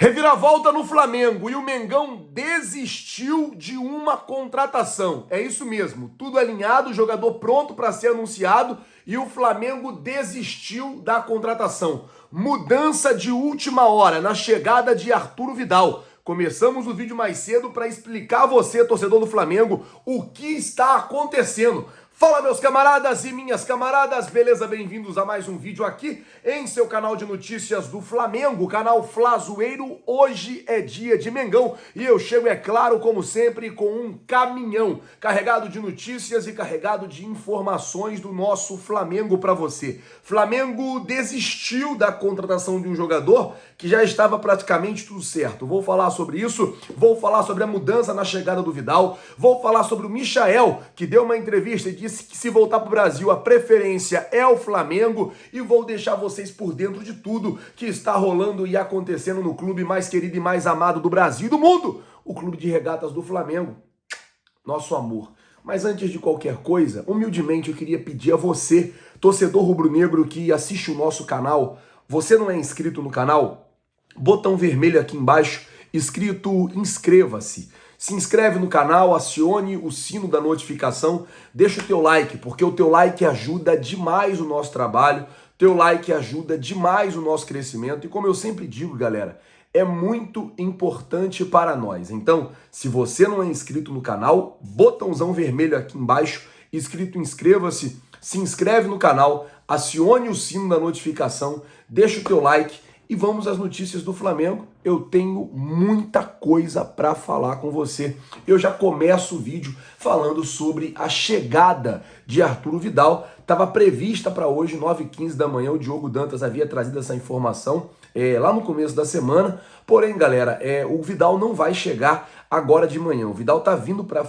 Reviravolta no Flamengo e o Mengão desistiu de uma contratação. É isso mesmo, tudo alinhado, o jogador pronto para ser anunciado e o Flamengo desistiu da contratação. Mudança de última hora na chegada de Arturo Vidal. Começamos o vídeo mais cedo para explicar a você, torcedor do Flamengo, o que está acontecendo. Fala, meus camaradas e minhas camaradas, beleza? Bem-vindos a mais um vídeo aqui em seu canal de notícias do Flamengo, canal Flazoeiro. Hoje é dia de Mengão e eu chego, é claro, como sempre, com um caminhão carregado de notícias e carregado de informações do nosso Flamengo para você. Flamengo desistiu da contratação de um jogador que já estava praticamente tudo certo. Vou falar sobre isso, vou falar sobre a mudança na chegada do Vidal, vou falar sobre o Michael, que deu uma entrevista e disse que se voltar para o Brasil a preferência é o Flamengo, e vou deixar vocês por dentro de tudo que está rolando e acontecendo no clube mais querido e mais amado do Brasil e do mundo, o Clube de Regatas do Flamengo, nosso amor. Mas antes de qualquer coisa, humildemente eu queria pedir a você, torcedor rubro-negro que assiste o nosso canal, você não é inscrito no canal? Botão vermelho aqui embaixo, escrito inscreva-se. Se inscreve no canal, acione o sino da notificação, deixa o teu like, porque o teu like ajuda demais o nosso trabalho, teu like ajuda demais o nosso crescimento e como eu sempre digo, galera, é muito importante para nós. Então, se você não é inscrito no canal, botãozão vermelho aqui embaixo, escrito inscreva-se, se inscreve no canal, acione o sino da notificação, deixa o teu like e vamos às notícias do Flamengo. Eu tenho muita coisa para falar com você. Eu já começo o vídeo falando sobre a chegada de Arturo Vidal. Estava prevista para hoje, 9h15 da manhã, o Diogo Dantas havia trazido essa informação lá no começo da semana. Porém, galera, o Vidal não vai chegar agora de manhã. O Vidal está vindo para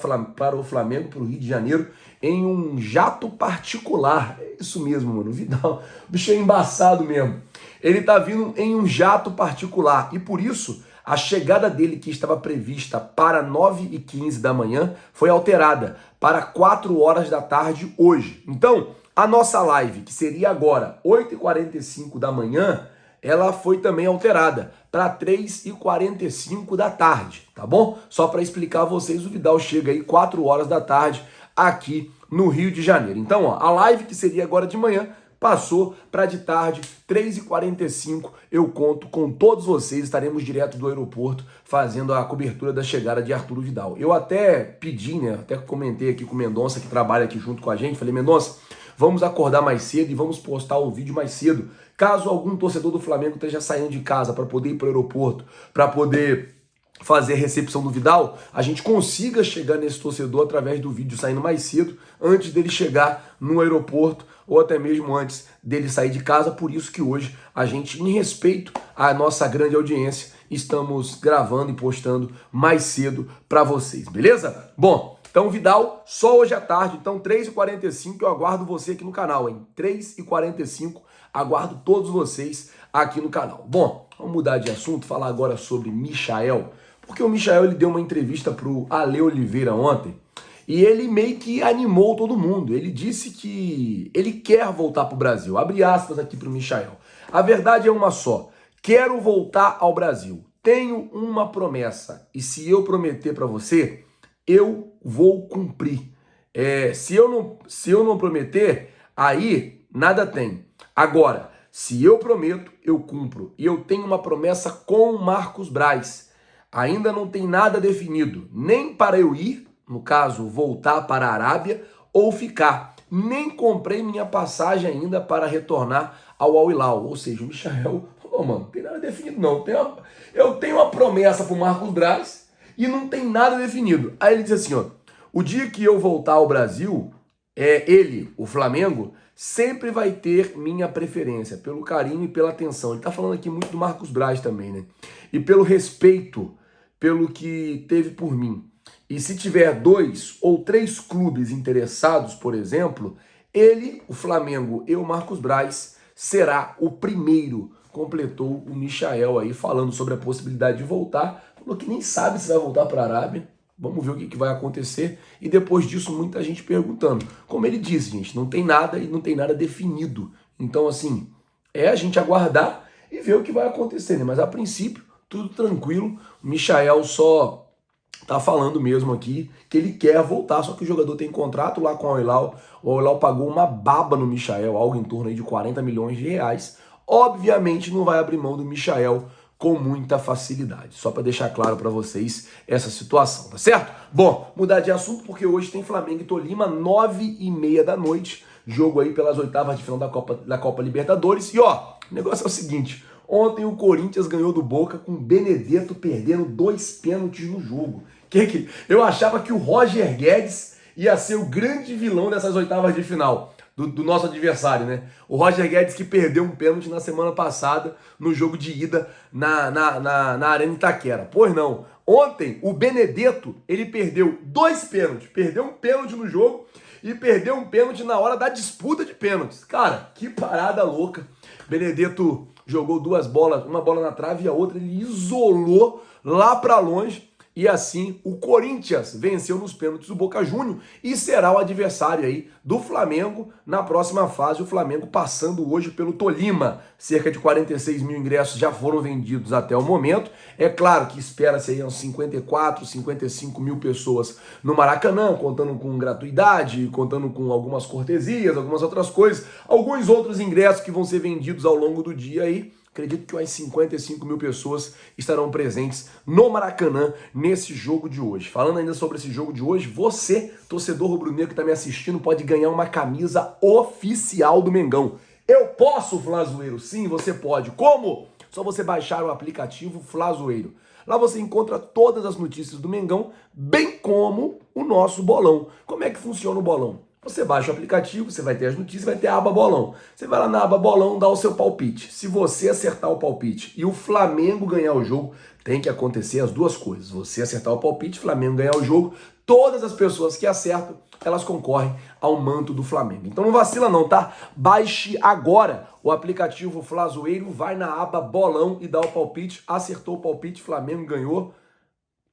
o Flamengo, para o Rio de Janeiro, em um jato particular. É isso mesmo, mano. O Vidal, o bicho é embaçado mesmo. Ele está vindo em um jato particular e por isso a chegada dele, que estava prevista para 9h15 da manhã, foi alterada para 4 horas da tarde hoje. Então, a nossa live, que seria agora 8h45 da manhã, ela foi também alterada para 3h45 da tarde, tá bom? Só para explicar a vocês, o Vidal chega aí 4 horas da tarde aqui no Rio de Janeiro. Então, ó, a live que seria agora de manhã passou para de tarde, 3h45, eu conto com todos vocês, estaremos direto do aeroporto fazendo a cobertura da chegada de Arturo Vidal. Eu até pedi, até comentei aqui com o Mendonça, que trabalha aqui junto com a gente, falei, Mendonça, vamos acordar mais cedo e vamos postar o vídeo mais cedo. Caso algum torcedor do Flamengo esteja saindo de casa para poder ir para o aeroporto, para poder fazer a recepção do Vidal, a gente consiga chegar nesse torcedor através do vídeo saindo mais cedo, antes dele chegar no aeroporto, ou até mesmo antes dele sair de casa. Por isso que hoje a gente, em respeito à nossa grande audiência, estamos gravando e postando mais cedo para vocês, beleza? Bom, então Vidal só hoje à tarde, então 3h45 eu aguardo você aqui no canal, hein? 3h45, aguardo todos vocês aqui no canal. Bom, vamos mudar de assunto, falar agora sobre Michael, porque o Michael ele deu uma entrevista pro Ale Oliveira ontem, e ele meio que animou todo mundo. Ele disse que ele quer voltar para o Brasil. Abre aspas aqui para o Michael. A verdade é uma só. Quero voltar ao Brasil. Tenho uma promessa. E se eu prometer para você, eu vou cumprir. Se eu não prometer, aí nada tem. Agora, se eu prometo, eu cumpro. E eu tenho uma promessa com o Marcos Braz. Ainda não tem nada definido. Nem para eu ir, no caso, voltar para a Arábia ou ficar. Nem comprei minha passagem ainda para retornar ao Al Hilal. Ou seja, o Michael, mano, não tem nada definido não. Eu tenho uma promessa para o Marcos Braz e não tem nada definido. Aí ele diz assim, ó, o dia que eu voltar ao Brasil, ele, o Flamengo, sempre vai ter minha preferência, pelo carinho e pela atenção. Ele tá falando aqui muito do Marcos Braz também, né? E pelo respeito, pelo que teve por mim. E se tiver 2 ou 3 clubes interessados, por exemplo, ele, o Flamengo e o Marcos Braz, será o primeiro. Completou o Michael aí, falando sobre a possibilidade de voltar. Falou que nem sabe se vai voltar para a Arábia. Vamos ver o que vai acontecer. E depois disso, muita gente perguntando. Como ele disse, gente, não tem nada e não tem nada definido. Então, assim, a gente aguardar e ver o que vai acontecer, né? Mas a princípio, tudo tranquilo. O Michael só tá falando mesmo aqui que ele quer voltar, só que o jogador tem contrato lá com o Al-Hilal. O Al-Hilal pagou uma baba no Michael, algo em torno aí de 40 milhões de reais. Obviamente não vai abrir mão do Michael com muita facilidade. Só para deixar claro para vocês essa situação, tá certo? Bom, mudar de assunto porque hoje tem Flamengo e Tolima, 9h30 da noite. Jogo aí pelas oitavas de final da Copa Libertadores. E ó, o negócio é o seguinte. Ontem o Corinthians ganhou do Boca com o Benedetto perdendo 2 pênaltis no jogo. Eu achava que o Roger Guedes ia ser o grande vilão dessas oitavas de final. Do nosso adversário, né? O Roger Guedes que perdeu um pênalti na semana passada no jogo de ida na Arena Itaquera. Pois não. Ontem, o Benedetto, ele perdeu 2 pênaltis. Perdeu um pênalti no jogo e perdeu um pênalti na hora da disputa de pênaltis. Cara, que parada louca. Benedetto jogou 2 bolas, uma bola na trave e a outra ele isolou lá pra longe. E assim, o Corinthians venceu nos pênaltis o Boca Juniors e será o adversário aí do Flamengo na próxima fase. O Flamengo passando hoje pelo Tolima. Cerca de 46 mil ingressos já foram vendidos até o momento. É claro que espera-se aí uns 54, 55 mil pessoas no Maracanã, contando com gratuidade, contando com algumas cortesias, algumas outras coisas. Alguns outros ingressos que vão ser vendidos ao longo do dia aí. Acredito que umas 55 mil pessoas estarão presentes no Maracanã nesse jogo de hoje. Falando ainda sobre esse jogo de hoje, você, torcedor rubro-negro que está me assistindo, pode ganhar uma camisa oficial do Mengão. Eu posso, Flazoeiro? Sim, você pode. Como? Só você baixar o aplicativo Flazoeiro. Lá você encontra todas as notícias do Mengão, bem como o nosso bolão. Como é que funciona o bolão? Você baixa o aplicativo, você vai ter as notícias, vai ter a aba bolão. Você vai lá na aba bolão, dá o seu palpite. Se você acertar o palpite e o Flamengo ganhar o jogo, tem que acontecer as duas coisas. Você acertar o palpite, Flamengo ganhar o jogo, todas as pessoas que acertam, elas concorrem ao manto do Flamengo. Então não vacila não, tá? Baixe agora o aplicativo Flazoeiro, vai na aba bolão e dá o palpite. Acertou o palpite, Flamengo ganhou,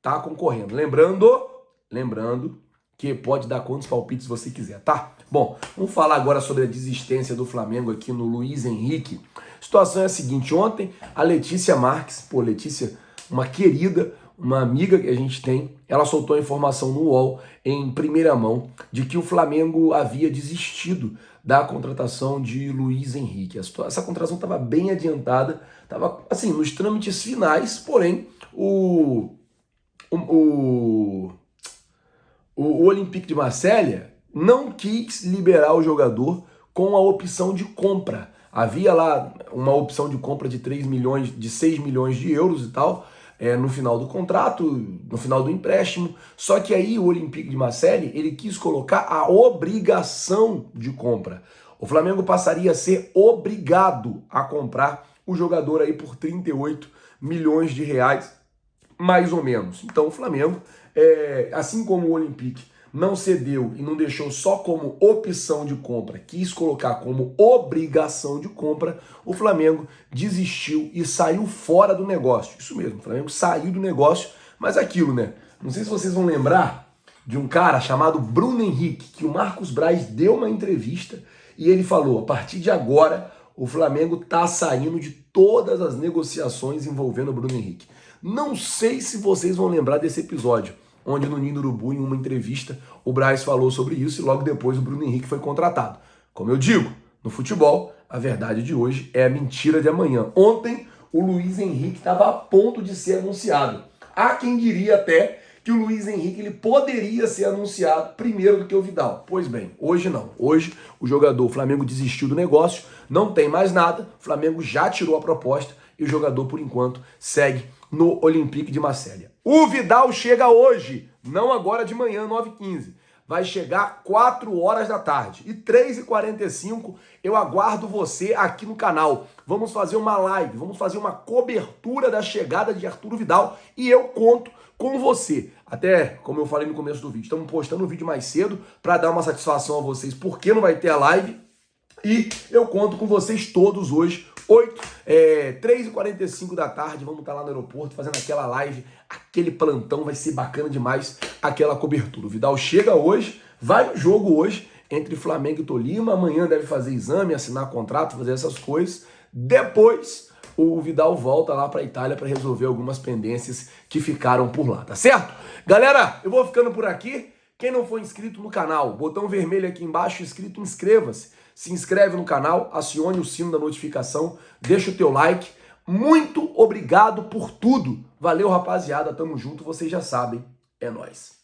tá concorrendo. Lembrando que pode dar quantos palpites você quiser, tá? Bom, vamos falar agora sobre a desistência do Flamengo aqui no Luiz Henrique. A situação é a seguinte, ontem a Letícia Marques, Letícia, uma querida, uma amiga que a gente tem, ela soltou a informação no UOL em primeira mão de que o Flamengo havia desistido da contratação de Luiz Henrique. Essa contratação estava bem adiantada, estava assim, nos trâmites finais, porém o Olympique de Marselha não quis liberar o jogador com a opção de compra. Havia lá uma opção de compra de 6 milhões de euros e tal, no final do contrato, no final do empréstimo. Só que aí o Olympique de Marselha, ele quis colocar a obrigação de compra. O Flamengo passaria a ser obrigado a comprar o jogador aí por 38 milhões de reais, mais ou menos. Então o Flamengo, assim como o Olympique não cedeu e não deixou só como opção de compra, quis colocar como obrigação de compra, o Flamengo desistiu e saiu fora do negócio. Isso mesmo, o Flamengo saiu do negócio, mas aquilo, né? Não sei se vocês vão lembrar de um cara chamado Bruno Henrique, que o Marcos Braz deu uma entrevista e ele falou, a partir de agora, o Flamengo tá saindo de todas as negociações envolvendo o Bruno Henrique. Não sei se vocês vão lembrar desse episódio, onde no Ninho do Urubu, em uma entrevista, o Braz falou sobre isso e logo depois o Bruno Henrique foi contratado. Como eu digo, no futebol, a verdade de hoje é a mentira de amanhã. Ontem, o Luiz Henrique estava a ponto de ser anunciado. Há quem diria até que o Luiz Henrique ele poderia ser anunciado primeiro do que o Vidal. Pois bem, hoje não. Hoje o Flamengo desistiu do negócio, não tem mais nada, o Flamengo já tirou a proposta e o jogador, por enquanto, segue no Olympique de Marselha. O Vidal chega hoje, não agora de manhã, 9h15. Vai chegar 4 horas da tarde. E 3h45 eu aguardo você aqui no canal. Vamos fazer uma live, vamos fazer uma cobertura da chegada de Arturo Vidal e eu conto com você. Até, como eu falei no começo do vídeo, estamos postando um vídeo mais cedo para dar uma satisfação a vocês, porque não vai ter a live. E eu conto com vocês todos hoje, 3h45 da tarde, vamos estar lá no aeroporto fazendo aquela live, aquele plantão, vai ser bacana demais aquela cobertura. O Vidal chega hoje, vai no jogo hoje entre Flamengo e Tolima, amanhã deve fazer exame, assinar contrato, fazer essas coisas. Depois o Vidal volta lá para a Itália para resolver algumas pendências que ficaram por lá, tá certo? Galera, eu vou ficando por aqui. Quem não for inscrito no canal, botão vermelho aqui embaixo escrito inscreva-se. Se inscreve no canal, acione o sino da notificação, deixa o teu like. Muito obrigado por tudo. Valeu, rapaziada, tamo junto, vocês já sabem, é nóis.